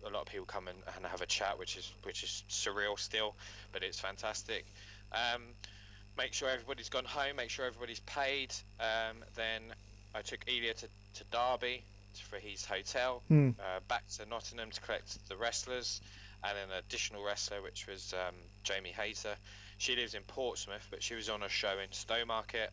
A lot of people come and have a chat, which is surreal still, but it's fantastic. Make sure everybody's gone home, make sure everybody's paid. Then I took Elia to Derby for his hotel, back to Nottingham to collect the wrestlers, and an additional wrestler, which was Jamie Hayter. She lives in Portsmouth, but she was on a show in Stowmarket.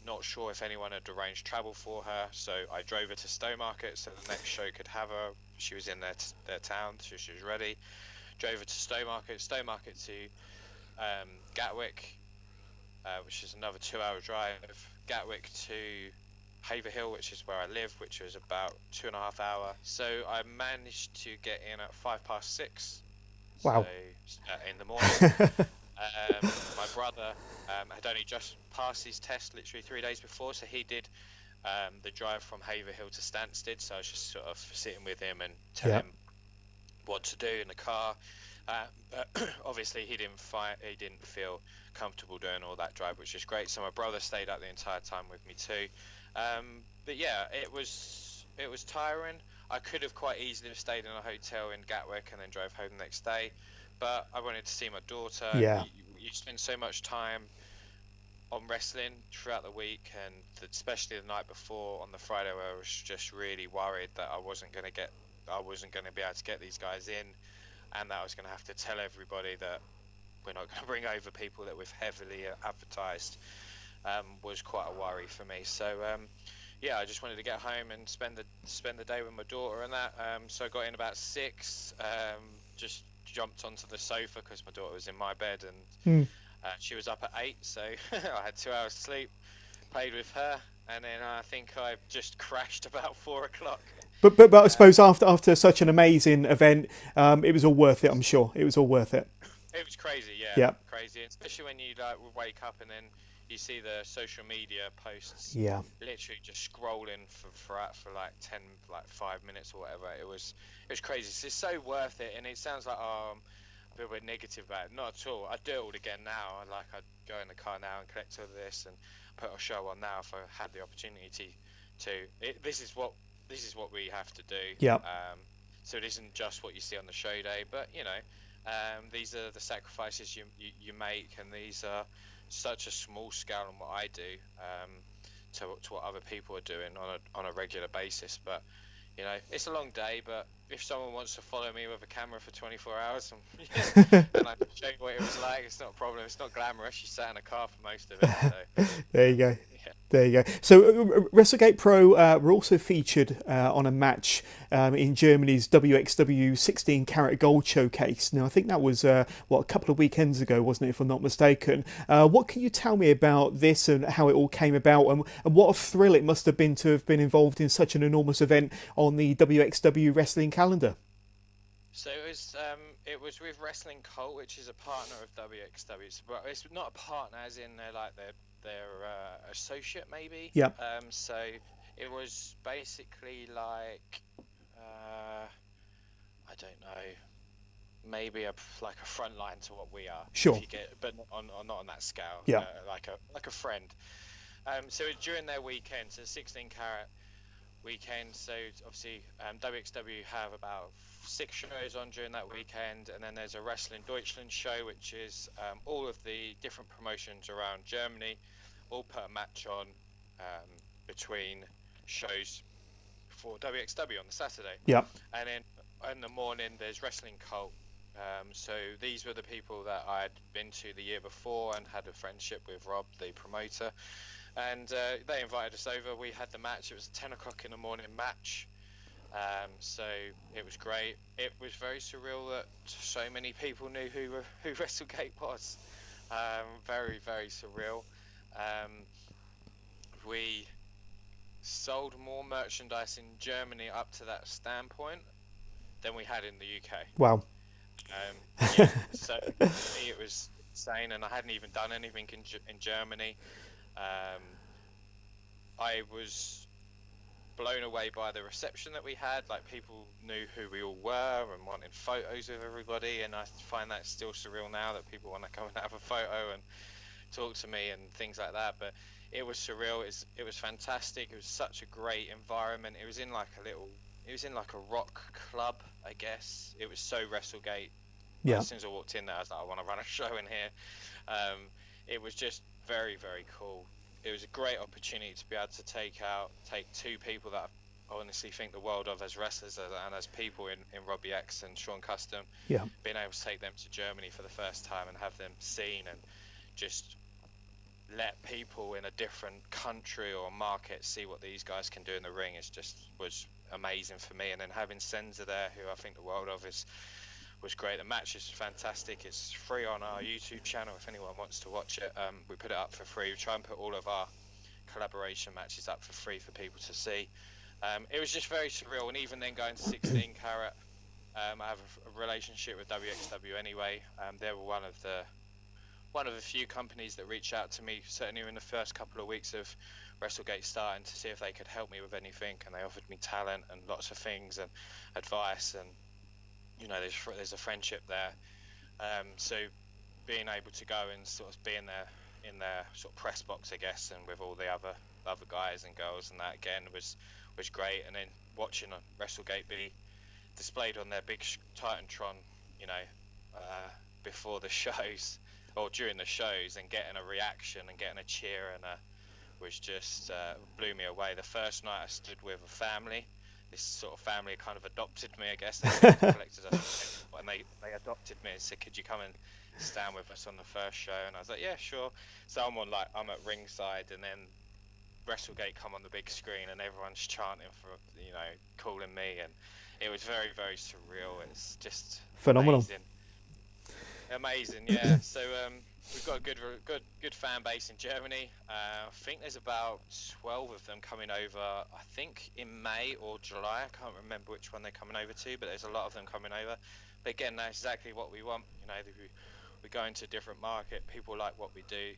Not sure if anyone had arranged travel for her, so I drove her to Stowmarket so the next show could have her. She was in their town, so she was ready. Drove her to Stowmarket to Gatwick, which is another 2-hour drive. Gatwick to Haverhill, which is where I live, which was about 2.5 hours. So I managed to get in at 6:05. Wow. So, in the morning. My brother had only just passed his test literally 3 days before, so he did the drive from Haverhill to Stansted. So I was just sort of sitting with him and telling him what to do in the car. But obviously he didn't feel comfortable doing all that drive, which is great. So my brother stayed up the entire time with me too. But yeah, it was tiring. I could have quite easily have stayed in a hotel in Gatwick and then drove home the next day, but I wanted to see my daughter. You spend so much time on wrestling throughout the week, and especially the night before on the Friday, where I was just really worried that I wasn't going to be able to get these guys in, and that I was going to have to tell everybody that we're not going to bring over people that we've heavily advertised. Was quite a worry for me. So yeah, I just wanted to get home and spend the day with my daughter and that. So I got in about 6. Just jumped onto the sofa because my daughter was in my bed, and she was up at 8. So I had 2 hours sleep. Played with her, and then I think I just crashed about 4 o'clock. But I suppose after such an amazing event, it was all worth it. I'm sure it was all worth it. It was crazy, crazy, especially when you wake up and then you see the social media posts. Literally just scrolling for like 5 minutes or whatever. It was crazy. It's so worth it, and it sounds like I'm a bit negative about it. Not at all. I'd do it all again now. I'd go in the car now and collect all this and put a show on now if I had the opportunity to. This is what we have to do. So it isn't just what you see on the show day, but these are the sacrifices you make, and these are such a small scale on what I do to what other people are doing on a regular basis. But it's a long day, but if someone wants to follow me with a camera for 24 hours and I can show you what it was like, it's not a problem. It's not glamorous. You sat in a car for most of it. So. There you go. There you go. So Wrestle Gate Pro were also featured on a match in Germany's WXW 16 Karat Gold Showcase. Now, I think that was, a couple of weekends ago, wasn't it, if I'm not mistaken? What can you tell me about this and how it all came about, and what a thrill it must have been to have been involved in such an enormous event on the WXW wrestling calendar? So it was with Wrestling Cult, which is a partner of WXW. But it's not a partner as in their associate, maybe. So it was basically like I don't know, maybe a front line to what we are. Sure. If you get, but not on that scale. Like a friend. So during their weekend, so 16 Carat weekend. So obviously, WXW have about 6 shows on during that weekend, and then there's a Wrestling Deutschland show, which is all of the different promotions around Germany all put a match on between shows for WXW on the Saturday. Yeah. And then in the morning there's Wrestling Cult. So these were the people that I had been to the year before and had a friendship with Rob, the promoter. And they invited us over. We had the match. It was a 10 o'clock in the morning match. So it was great. It was very surreal that so many people knew who WrestleGate was. Very, very surreal. We sold more merchandise in Germany up to that standpoint than we had in the UK. Wow. Yeah, so for me it was insane, and I hadn't even done anything in Germany. I was blown away by the reception that we had. Like, people knew who we all were and wanted photos of everybody, and I find that still surreal now that people want to come and have a photo and talk to me and things like that. But it was surreal. It was fantastic. It was such a great environment. It was in like a rock club, I guess. It was so WrestleGate. Yeah. As soon as I walked in there, I was like, I want to run a show in here. It was just very, very cool. It was a great opportunity to be able to take two people that I honestly think the world of as wrestlers and as people in Robbie X and Sean Custom. Yeah. Being able to take them to Germany for the first time and have them seen and just let people in a different country or market see what these guys can do in the ring was amazing for me. And then having Senza there, who I think the world of was great. The match is fantastic. It's free on our YouTube channel if anyone wants to watch it. We put it up for free. We try and put all of our collaboration matches up for free for people to see. It was just very surreal, and even then going to 16 Carat, I have a relationship with WXW anyway. They were one of the few companies that reached out to me, certainly in the first couple of weeks of WrestleGate starting, to see if they could help me with anything, and they offered me talent and lots of things and advice, and there's a friendship there. So being able to go and sort of be in their sort of press box, I guess, and with all the other guys and girls and that, again, was great. And then watching WrestleGate be displayed on their big Titantron, before the shows or during the shows, and getting a reaction and getting a cheer was just blew me away. The first night I stood with a family. This sort of family kind of adopted me, I guess. They collected us, and they adopted me and said, "Could you come and stand with us on the first show?" And I was like, "Yeah, sure." So I'm at ringside, and then WrestleGate come on the big screen, and everyone's chanting for, calling me, and it was very, very surreal. It's just phenomenal. Amazing, yeah. So we've got a good fan base in Germany. I think there's about 12 of them coming over, I think in May or July. I can't remember which one they're coming over to, but there's a lot of them coming over. But again, that's exactly what we want. We go into a different market. People like what we do,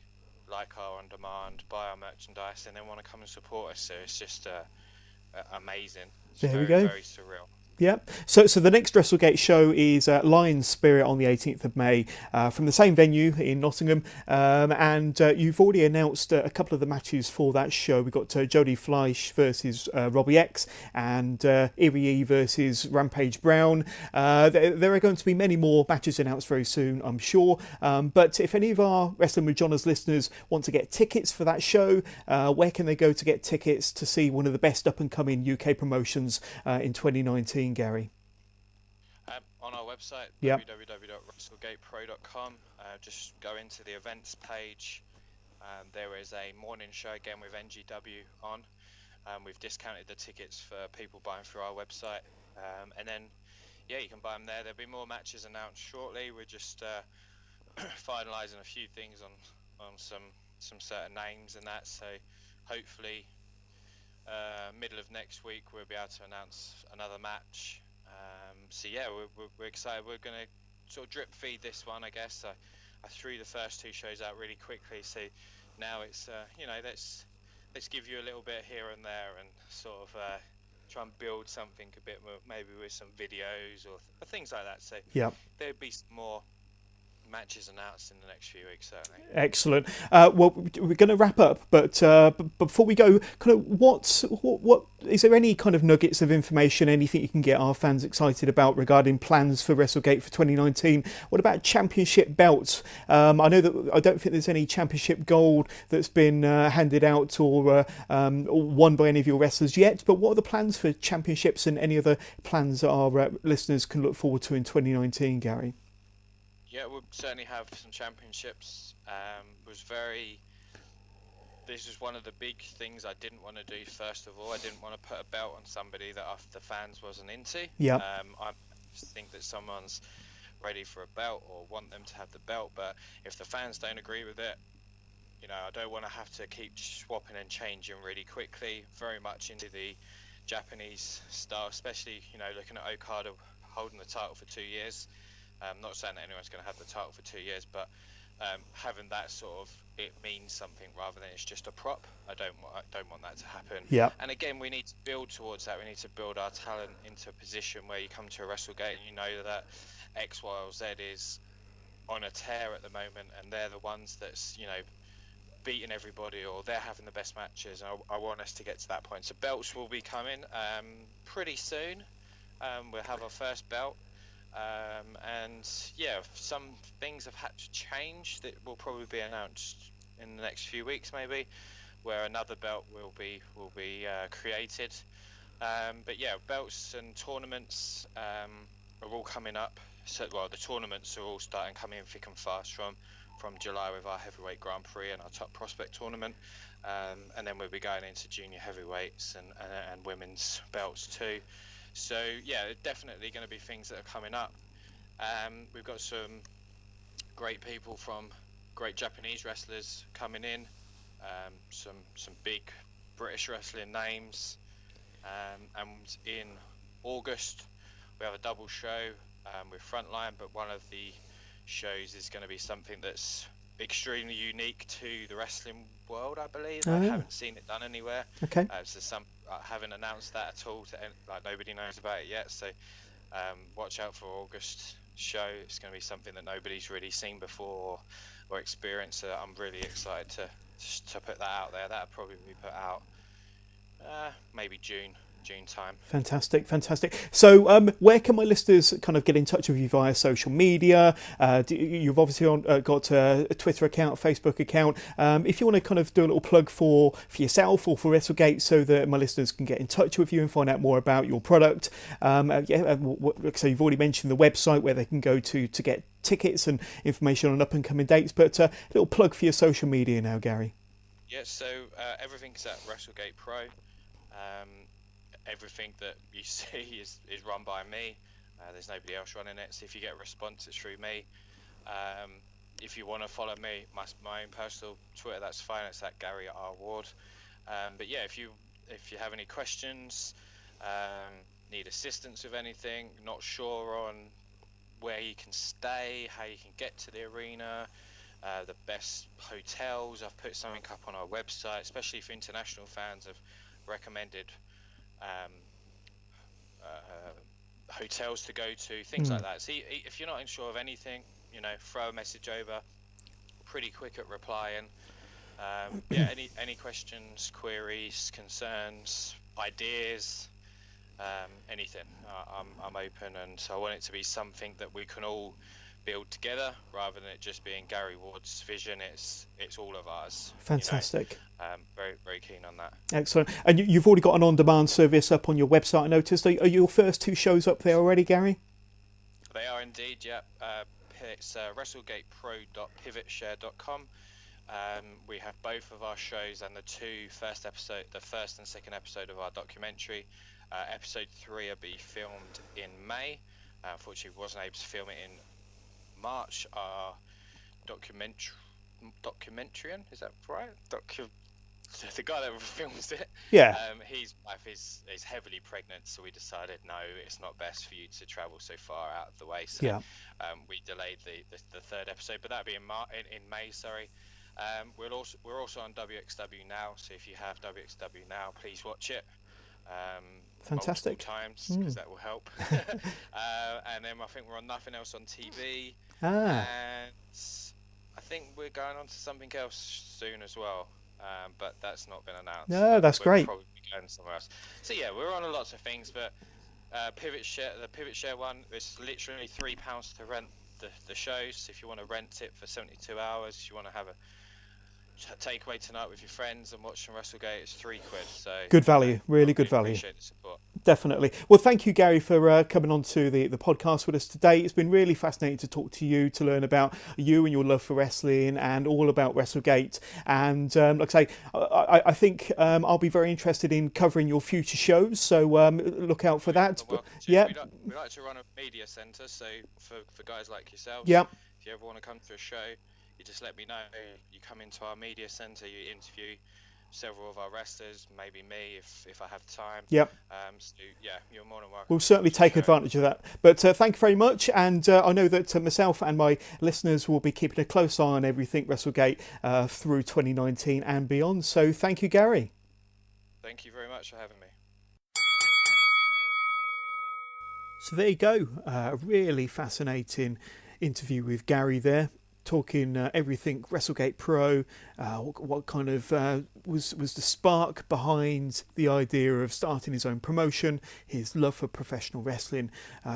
like our on-demand, buy our merchandise, and then want to come and support us. So it's just amazing. It's there very, we go. very surreal. Yeah. So the next WrestleGate show is Lion Spirit on the 18th of May from the same venue in Nottingham. And you've already announced a couple of the matches for that show. We've got Jody Fleisch versus Robbie X and Irie versus Rampage Brown. There are going to be many more matches announced very soon, I'm sure. But if any of our Wrestling with Johners listeners want to get tickets for that show, where can they go to get tickets to see one of the best up-and-coming UK promotions in 2019? Gary? On our website, yep. www.wrestlegatepro.com. Just go into the events page. There is a morning show again with NGW on. We've discounted the tickets for people buying through our website. And then, you can buy them there. There'll be more matches announced shortly. We're just finalising a few things on some certain names and that. So hopefully middle of next week we'll be able to announce another match. We're excited. We're going to sort of drip feed this one, I guess. I threw the first two shows out really quickly, so now it's let's give you a little bit here and there, and sort of try and build something a bit more, maybe with some videos or things like that. So there'll be some more matches announced in the next few weeks, certainly. Excellent. Well, we're going to wrap up, but before we go, kind of what is there any kind of nuggets of information, anything you can get our fans excited about regarding plans for WrestleGate for 2019? What about championship belts? I know that I don't think there's any championship gold that's been handed out or won by any of your wrestlers yet. But what are the plans for championships and any other plans that our listeners can look forward to in 2019, Gary? Yeah, we'll certainly have some championships. This was one of the big things I didn't want to do. First of all, I didn't want to put a belt on somebody that the fans wasn't into. Yeah. I think that someone's ready for a belt or want them to have the belt, but if the fans don't agree with it, I don't want to have to keep swapping and changing really quickly. Very much into the Japanese style, especially looking at Okada holding the title for 2 years. Not saying that anyone's going to have the title for 2 years, but having that sort of, it means something rather than it's just a prop. I don't want that to happen. Yeah. And again, we need to build towards that. We need to build our talent into a position where you come to a WrestleGate and you know that X, Y, or Z is on a tear at the moment, and they're the ones that's beating everybody, or they're having the best matches. I want us to get to that point. So belts will be coming pretty soon. We'll have our first belt. And yeah, some things have had to change that will probably be announced in the next few weeks, maybe, where another belt will be created. But yeah, belts and tournaments are all coming up. So, well, the tournaments are all starting coming in thick and fast from July with our heavyweight Grand Prix and our top prospect tournament, and then we'll be going into junior heavyweights and women's belts too. So yeah, definitely going to be things that are coming up. We've got some great people from great Japanese wrestlers coming in, some big British wrestling names, and in August we have a double show with Frontline, but one of the shows is going to be something that's extremely unique to the wrestling world, I believe. I haven't seen it done anywhere. Okay. I haven't announced that at all. Nobody knows about it yet. So watch out for August show. It's going to be something that nobody's really seen before or experienced. So I'm really excited to put that out there. That'll probably be put out maybe June time. Fantastic. So where can my listeners kind of get in touch with you via social media? You've obviously got a Twitter account, Facebook account. If you want to kind of do a little plug for yourself or for WrestleGate so that my listeners can get in touch with you and find out more about your product. So you've already mentioned the website where they can go to get tickets and information on up and coming dates, but a little plug for your social media now, Gary. Yeah, so everything's at WrestleGate Pro. Everything that you see is run by me. There's nobody else running it. So if you get a response, it's through me. If you want to follow me, my own personal Twitter, that's fine. It's at Gary R. Ward. But yeah, if you have any questions, need assistance with anything, not sure on where you can stay, how you can get to the arena, the best hotels, I've put something up on our website, especially for international fans. I've recommended hotels to go to, things like that. So if you're not sure of anything, throw a message over. Pretty quick at replying. Yeah, any questions, queries, concerns, ideas, anything. I'm open, and so I want it to be something that we can all build together rather than it just being Gary Ward's vision. It's all of ours. Fantastic. Very, very keen on that. Excellent. And you've already got an on-demand service up on your website, I noticed. Are your first 2 shows up there already, Gary? They are indeed, yeah. It's wrestlegatepro.pivotshare.com. We have both of our shows and the first and second episode of our documentary. Episode 3 will be filmed in May. Unfortunately, we wasn't able to film it in March. Our documentarian, is that right? The guy that films it. Yeah. His wife is heavily pregnant, so we decided no, it's not best for you to travel so far out of the way. So yeah. We delayed the third episode, but that'll be in May. Sorry. We're also on WXW now, so if you have WXW now, please watch it. Fantastic. Multiple times, because that will help. And then I think we're on Nothing Else on TV. And I think we're going on to something else soon as well. But that's not been announced. No, that's we're great. Probably going somewhere else. So yeah, we're on lots of things, but the Pivot Share one, it's literally £3 to rent the shows. If you want to rent it for 72 hours, if you want to have a takeaway tonight with your friends and watch some WrestleGate, it's £3. So Good value, really good value. Appreciate the support. Definitely. Well, thank you, Gary, for coming on to the podcast with us today. It's been really fascinating to talk to you, to learn about you and your love for wrestling and all about WrestleGate. And like I say, I think I'll be very interested in covering your future shows. So look out for that. Yeah, we like to run a media centre. So for guys like yourselves, yeah. If you ever want to come to a show, you just let me know. You come into our media centre, you interview several of our wrestlers, maybe me if I have time. Yep. So yeah, you're more than welcome. We'll certainly take advantage of that. But thank you very much, and I know that myself and my listeners will be keeping a close eye on everything WrestleGate through 2019 and beyond. So thank you, Gary. Thank you very much for having me. So there you go. A really fascinating interview with Gary there. Talking everything WrestleGate Pro, what kind of was the spark behind the idea of starting his own promotion, his love for professional wrestling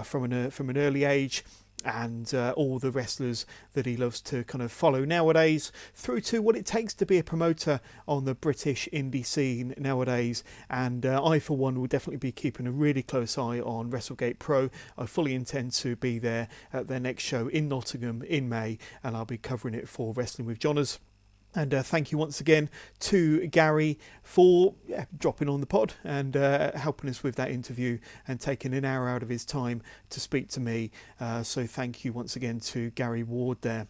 from an early age, and all the wrestlers that he loves to kind of follow nowadays, through to what it takes to be a promoter on the British indie scene nowadays. And I, for one, will definitely be keeping a really close eye on WrestleGate Pro. I fully intend to be there at their next show in Nottingham in May, and I'll be covering it for Wrestling with Johners. And thank you once again to Gary for dropping on the pod and helping us with that interview and taking an hour out of his time to speak to me. So thank you once again to Gary Ward there.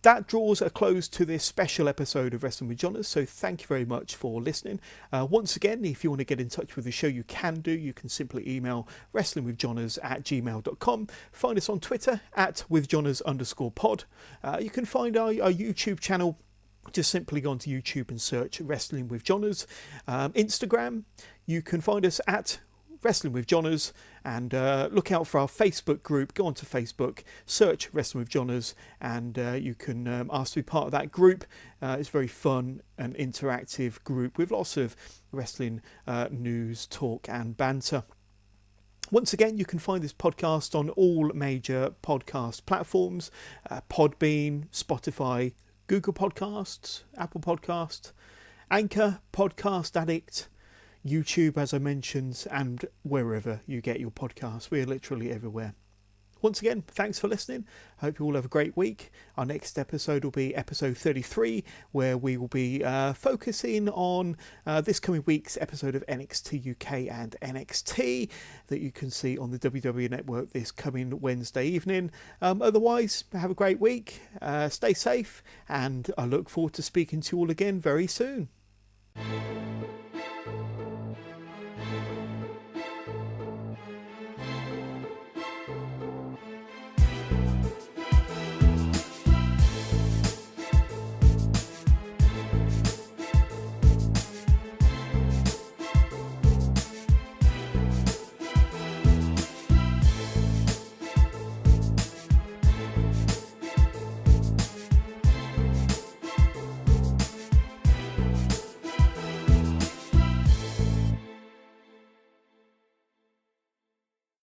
That draws a close to this special episode of Wrestling with Johners, so thank you very much for listening. Once again, if you want to get in touch with the show, you can do. You can simply email wrestlingwithjohners@gmail.com. Find us on Twitter @withjohners_pod. You can find our YouTube channel. Just simply go onto YouTube and search Wrestling with Johners. Instagram, you can find us at Wrestling with Johners, and look out for our Facebook group. Go onto Facebook, search Wrestling with Johners, and you can ask to be part of that group. It's a very fun and interactive group with lots of wrestling news, talk and banter. Once again, you can find this podcast on all major podcast platforms, Podbean, Spotify, Google Podcasts, Apple Podcasts, Anchor, Podcast Addict, YouTube, as I mentioned, and wherever you get your podcasts. We're literally everywhere. Once again, thanks for listening. I hope you all have a great week. Our next episode will be episode 33, where we will be focusing on this coming week's episode of NXT UK and NXT that you can see on the WWE Network this coming Wednesday evening. Otherwise, have a great week. Stay safe, and I look forward to speaking to you all again very soon.